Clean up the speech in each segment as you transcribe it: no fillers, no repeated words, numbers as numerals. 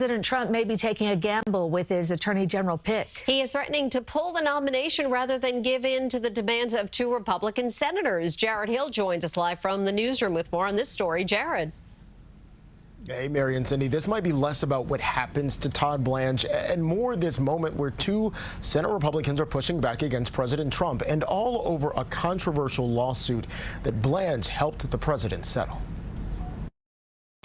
President Trump may be taking a gamble with his attorney general pick. He is threatening to pull the nomination rather than give in to the demands of two Republican senators. Jarred Hill joins us live from the newsroom with more on this story. Jarred. Hey, Mary and Cindy, this might be less about what happens to Todd Blanche and more this moment where two Senate Republicans are pushing back against President Trump, and all over a controversial lawsuit that Blanche helped the president settle.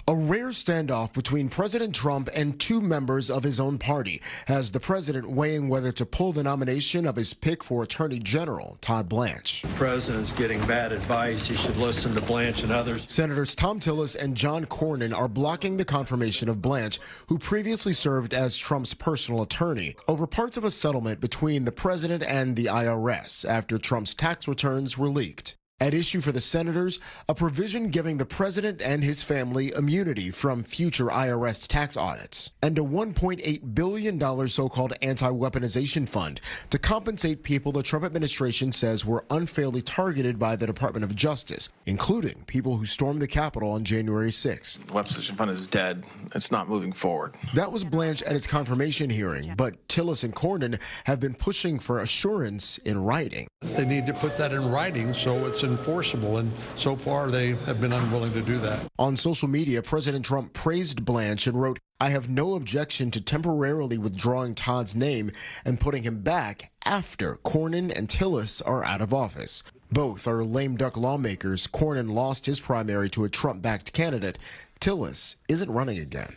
A rare standoff between President Trump and two members of his own party has the president weighing whether to pull the nomination of his pick for Attorney General, Todd Blanche. The president's getting bad advice. He should listen to Blanche and others. Senators Thom Tillis and John Cornyn are blocking the confirmation of Blanche, who previously served as Trump's personal attorney, over parts of a settlement between the president and the IRS after Trump's tax returns were leaked. At issue for the senators, a provision giving the president and his family immunity from future IRS tax audits, and a $1.8 billion so-called anti-weaponization fund to compensate people the Trump administration says were unfairly targeted by the Department of Justice, including people who stormed the Capitol on January 6th. The weaponization fund is dead. It's not moving forward. That was Blanche at its confirmation hearing, but Tillis and Cornyn have been pushing for assurance in writing. They need to put that in writing so it's enforceable, and so far they have been unwilling to do that. On social media, President Trump praised Blanche and wrote, "I have no objection to temporarily withdrawing Todd's name and putting him back after Cornyn and Tillis are out of office." Both are lame duck lawmakers. Cornyn lost his primary to a Trump-backed candidate. Tillis isn't running again.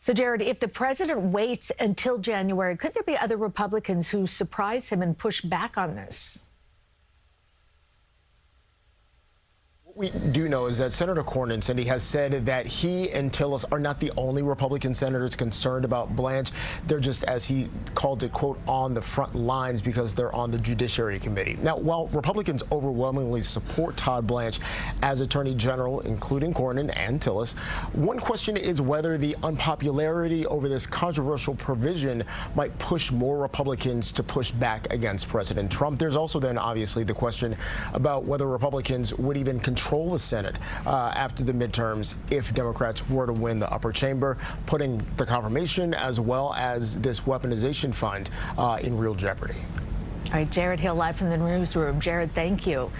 So, Jarred, if the president waits until January, could there be other Republicans who surprise him and push back on this? What we do know is that Senator Cornyn, Cindy, has said that he and Tillis are not the only Republican senators concerned about Blanche. They're just, as he called it, quote, on the front lines because they're on the Judiciary Committee. Now, while Republicans overwhelmingly support Todd Blanche as Attorney General, including Cornyn and Tillis, one question is whether the unpopularity over this controversial provision might push more Republicans to push back against President Trump. There's also then obviously the question about whether Republicans would even control the Senate after the midterms if Democrats were to win the upper chamber, putting the confirmation as well as this weaponization fund in real jeopardy. All right, Jarred Hill live from the newsroom. Jarred, thank you.